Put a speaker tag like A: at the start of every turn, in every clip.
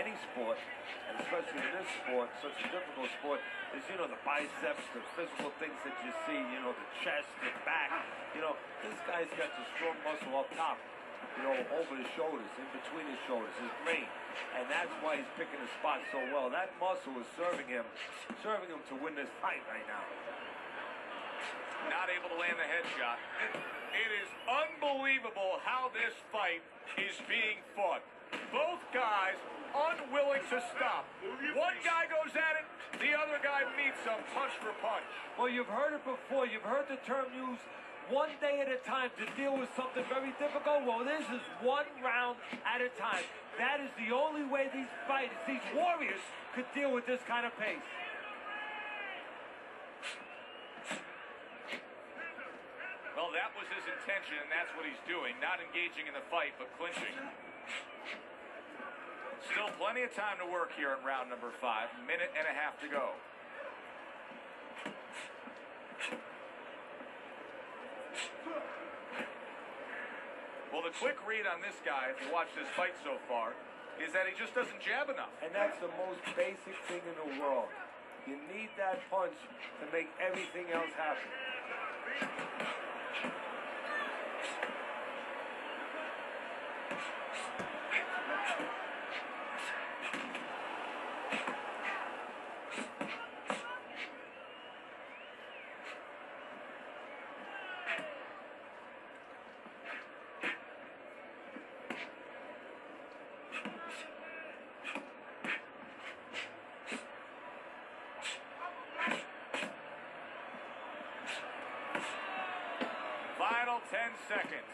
A: any sport, and especially in this sport, such a difficult sport, is, you know, the biceps, the physical things that you see, you know, the chest, the back. You know, this guy's got the strong muscle up top, you know, over his shoulders, in between his shoulders, his brain. And that's why he's picking his spot so well. That muscle is serving him to win this fight right now.
B: Not able to land the headshot. It is unbelievable how this fight is being fought. Both guys unwilling to stop. One guy goes at it, the other guy meets him punch for punch.
A: Well, you've heard it before. You've heard the term used, one day at a time, to deal with something very difficult. Well, this is one round at a time. That is the only way these fighters, these warriors, could deal with this kind of pace.
B: Well, that was his intention, and that's what he's doing. Not engaging in the fight, but clinching. Still plenty of time to work here in round number 5. Minute and a half to go. Well, the quick read on this guy, if you watch this fight so far, is that he just doesn't jab enough.
A: And that's the most basic thing in the world. You need that punch to make everything else happen.
B: Final 10 seconds.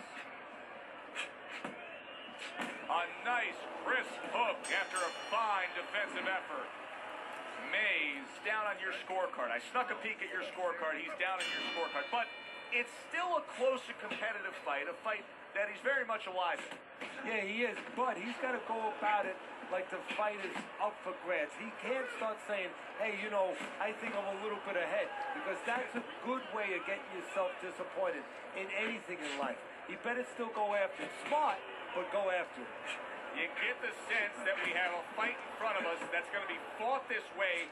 B: A nice, crisp hook after a fine defensive effort. Mays down on your scorecard. I snuck a peek at your scorecard. He's down on your scorecard. But it's still a close and competitive fight, a fight that he's very much alive in.
A: Yeah, he is, but he's got to go about it like the fight is up for grabs. He can't start saying, hey, you know, I think I'm a little bit ahead, because that's a good way of getting yourself disappointed in anything in life. He better still go after it. Smart, but go after it.
B: You get the sense that we have a fight in front of us that's going to be fought this way,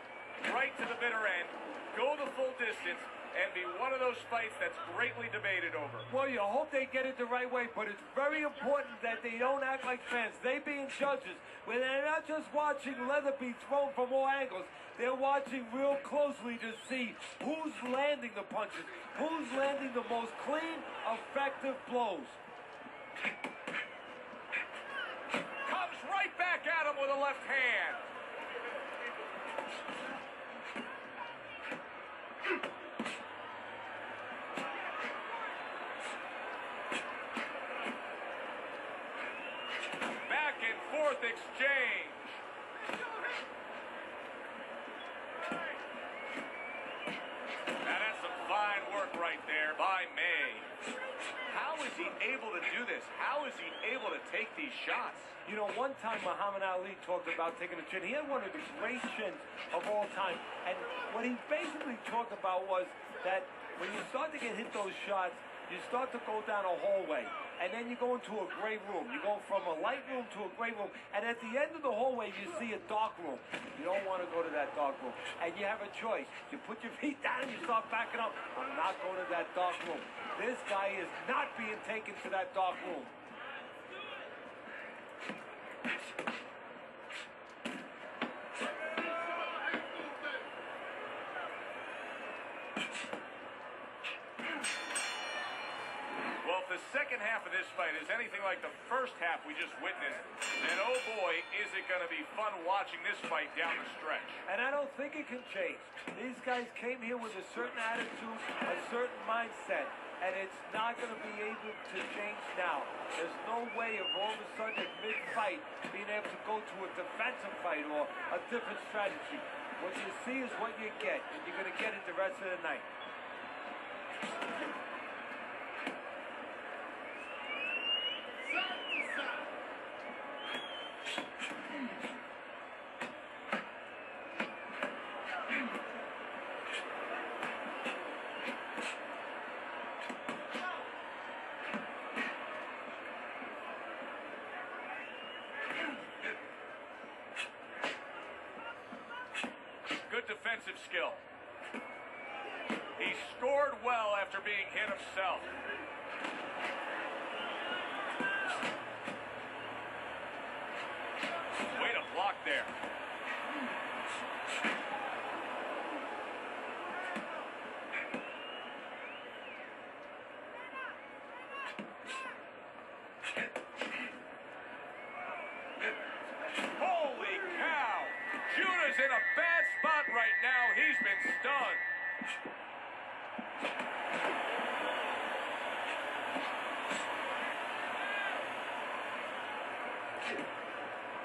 B: right to the bitter end, go the full distance, and be one of those fights that's greatly debated over.
A: Well, you hope they get it the right way, but it's very important that they don't act like fans. They being judges, where they're not just watching leather be thrown from all angles, they're watching real closely to see who's landing the punches, who's landing the most clean, effective blows.
B: Comes right back at him with a left hand. Back and forth exchange. Now that's some fine work right there by May. How is he able to do this? How is he able to take these shots?
A: You know, one time Muhammad Ali talked about taking a chin. He had one of the great chins of all time. And what he basically talked about was that when you start to get hit those shots, you start to go down a hallway, and then you go into a gray room. You go from a light room to a gray room, and at the end of the hallway, you see a dark room. You don't want to go to that dark room, and you have a choice. You put your feet down and you start backing up. I'm not going to that dark room. This guy is not being taken to that dark room.
B: Well, if the second half of this fight is anything like the first half we just witnessed, then oh boy, is it going to be fun watching this fight down the stretch.
A: And I don't think it can change. These guys came here with a certain attitude, a certain mindset, and it's not going to be able to change now. There's no way of all of a sudden at mid-fight being able to go to a defensive fight or a different strategy. What you see is what you get, and you're going to get it the rest of the night.
B: defensive skill. He scored well after being hit himself. Way to block there. Holy cow! Judah's in a bad spot right now. He's been stunned.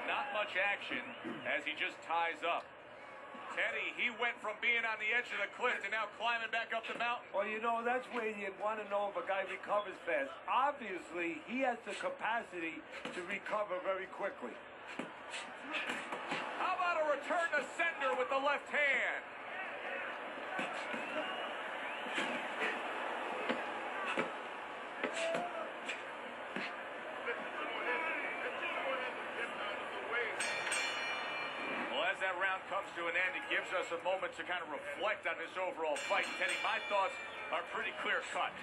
B: Not much action as he just ties up. Teddy, he went from being on the edge of the cliff to now climbing back up the mountain.
A: Well, you know, that's where you'd want to know if a guy recovers fast. Obviously, he has the capacity to recover very quickly.
B: How about a return to sender with the left hand? As that round comes to an end, it gives us a moment to kind of reflect on this overall fight. Teddy, my thoughts are pretty clear-cut.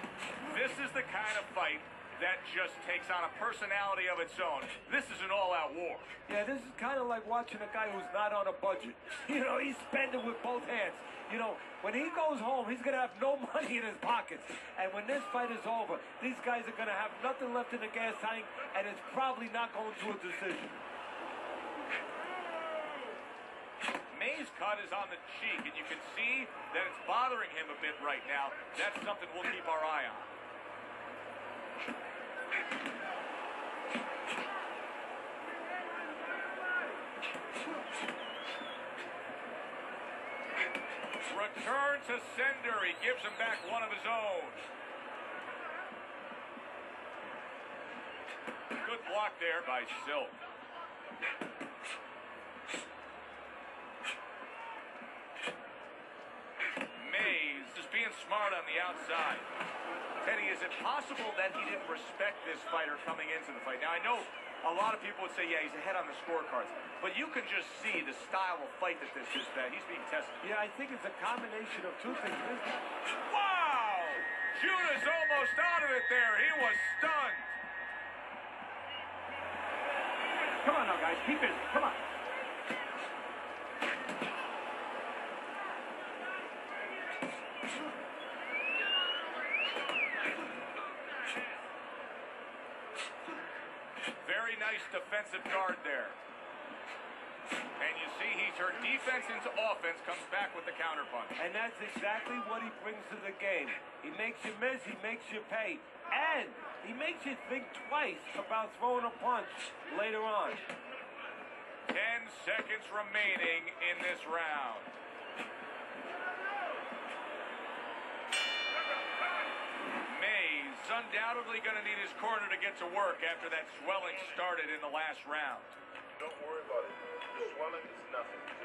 B: This is the kind of fight that just takes on a personality of its own. This is an all-out war.
A: Yeah, this is kind of like watching a guy who's not on a budget. You know, he's spending with both hands. You know, when he goes home, he's going to have no money in his pockets. And when this fight is over, these guys are going to have nothing left in the gas tank, and it's probably not going to a decision.
B: May's cut is on the cheek, and you can see that it's bothering him a bit right now. That's something we'll keep our eye on. Return to sender. He gives him back one of his own. Good block there by Silk. Being smart on the outside. Teddy, is it possible that he didn't respect this fighter coming into the fight? Now, I know a lot of people would say, yeah, he's ahead on the scorecards, but you can just see the style of fight that this is, that he's being tested.
A: Yeah, I think it's a combination of two things.
B: Wow! Judah's almost out of it there. He was stunned.
C: Come on now, guys. Keep it. Come on.
B: Very nice defensive guard there. And you see he turned defense into offense, comes back with the counterpunch.
A: And that's exactly what he brings to the game. He makes you miss, he makes you pay. And he makes you think twice about throwing a punch later on.
B: 10 seconds remaining in this round. May's undoubtedly going to need his corner to get to work after that swelling started in the last round.
D: Don't worry about it. The swelling is nothing. Just